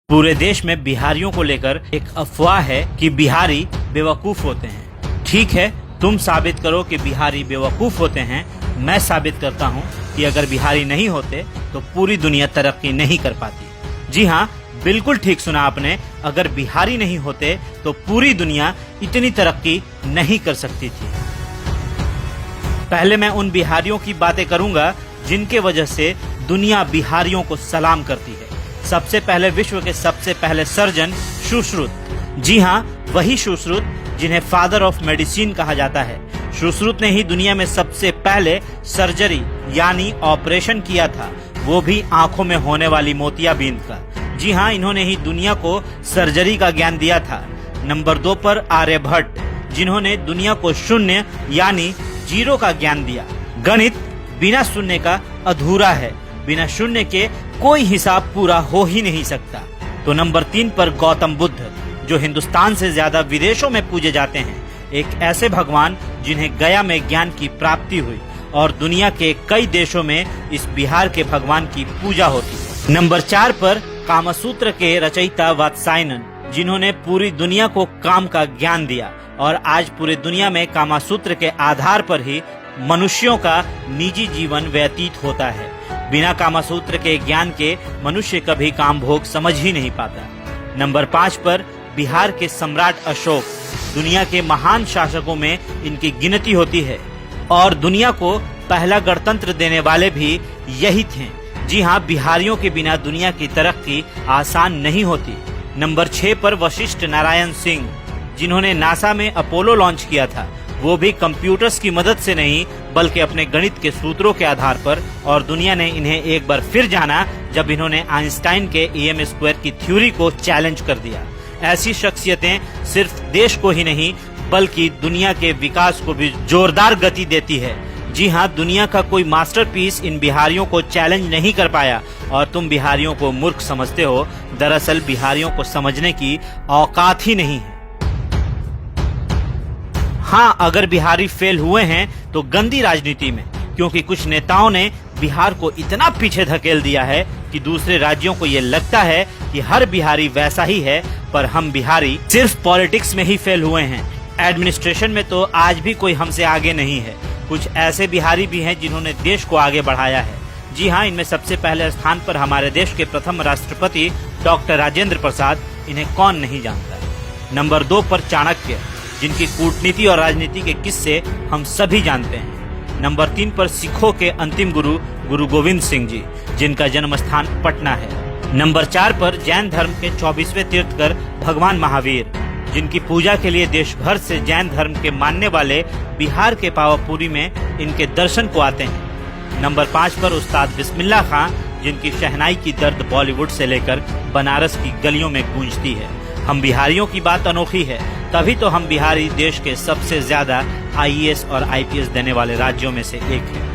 पूरे देश में बिहारियों को लेकर एक अफवाह है कि बिहारी बेवकूफ होते हैं। ठीक है, तुम साबित करो कि बिहारी बेवकूफ होते हैं। मैं साबित करता हूँ कि अगर बिहारी नहीं होते तो पूरी दुनिया तरक्की नहीं कर पाती। जी हाँ, बिल्कुल ठीक सुना आपने। अगर बिहारी नहीं होते तो पूरी दुनिया इतनी तरक्की नहीं कर सकती थी। पहले मैं उन बिहारियों की बातें करूंगा जिनके वजह से दुनिया बिहारियों को सलाम करती है। सबसे पहले विश्व के सबसे पहले सर्जन सुश्रुत। जी हाँ, वही सुश्रुत जिन्हें फादर ऑफ मेडिसिन कहा जाता है। सुश्रुत ने ही दुनिया में सबसे पहले सर्जरी यानी ऑपरेशन किया था, वो भी आंखों में होने वाली मोतियाबिंद का। जी हाँ, इन्होंने ही दुनिया को सर्जरी का ज्ञान दिया था। नंबर 2 पर आर्यभट्ट, जिन्होंने दुनिया को शून्य यानी जीरो का ज्ञान दिया। गणित बिना शून्य का अधूरा है, बिना शून्य के कोई हिसाब पूरा हो ही नहीं सकता। तो नंबर 3 पर गौतम बुद्ध, जो हिंदुस्तान से ज्यादा विदेशों में पूजे जाते हैं। एक ऐसे भगवान जिन्हें गया में ज्ञान की प्राप्ति हुई और दुनिया के कई देशों में इस बिहार के भगवान की पूजा होती है। नंबर 4 पर कामसूत्र के रचयिता वात्सायनन, जिन्होंने पूरी दुनिया को काम का ज्ञान दिया और आज पूरी दुनिया में कामसूत्र के आधार पर ही मनुष्यों का निजी जीवन व्यतीत होता है। बिना कामसूत्र के ज्ञान के मनुष्य कभी काम भोग समझ ही नहीं पाता। नंबर 5 पर बिहार के सम्राट अशोक, दुनिया के महान शासकों में इनकी गिनती होती है और दुनिया को पहला गणतंत्र देने वाले भी यही थे। जी हाँ, बिहारियों के बिना दुनिया की तरक्की आसान नहीं होती। नंबर 6 पर वशिष्ठ नारायण सिंह, जिन्होंने नासा में अपोलो लॉन्च किया था, वो भी कंप्यूटर्स की मदद से नहीं बल्कि अपने गणित के सूत्रों के आधार पर। और दुनिया ने इन्हें एक बार फिर जाना जब इन्होंने आइंस्टाइन के EM² की थ्योरी को चैलेंज कर दिया। ऐसी शख्सियतें सिर्फ देश को ही नहीं बल्कि दुनिया के विकास को भी जोरदार गति देती है। जी हाँ, दुनिया का कोई मास्टरपीस इन बिहारियों को चैलेंज नहीं कर पाया और तुम बिहारियों को मूर्ख समझते हो। दरअसल बिहारियों को समझने की औकात ही नहीं है। हाँ, अगर बिहारी फेल हुए हैं तो गंदी राजनीति में, क्योंकि कुछ नेताओं ने बिहार को इतना पीछे धकेल दिया है कि दूसरे राज्यों को ये लगता है कि हर बिहारी वैसा ही है। पर हम बिहारी सिर्फ पॉलिटिक्स में ही फेल हुए हैं, एडमिनिस्ट्रेशन में तो आज भी कोई हमसे आगे नहीं है। कुछ ऐसे बिहारी भी हैं जिन्होंने देश को आगे बढ़ाया है। जी हाँ, इनमें सबसे पहले स्थान पर हमारे देश के प्रथम राष्ट्रपति डॉक्टर राजेंद्र प्रसाद, इन्हें कौन नहीं जानता। नंबर 2 पर चाणक्य, जिनकी कूटनीति और राजनीति के किस्से हम सभी जानते हैं। नंबर 3 पर सिखों के अंतिम गुरु गुरु गोविंद सिंह जी, जिनका जन्म स्थान पटना है। नंबर 4 पर जैन धर्म के 24वें तीर्थकर भगवान महावीर, जिनकी पूजा के लिए देश भर से जैन धर्म के मानने वाले बिहार के पावापुरी में इनके दर्शन को आते हैं। नंबर 5 पर उस्ताद बिस्मिल्लाह खां, जिनकी शहनाई की दर्द बॉलीवुड से लेकर बनारस की गलियों में गूंजती है। हम बिहारियों की बात अनोखी है, तभी तो हम बिहारी देश के सबसे ज्यादा IAS और IPS देने वाले राज्यों में से एक है।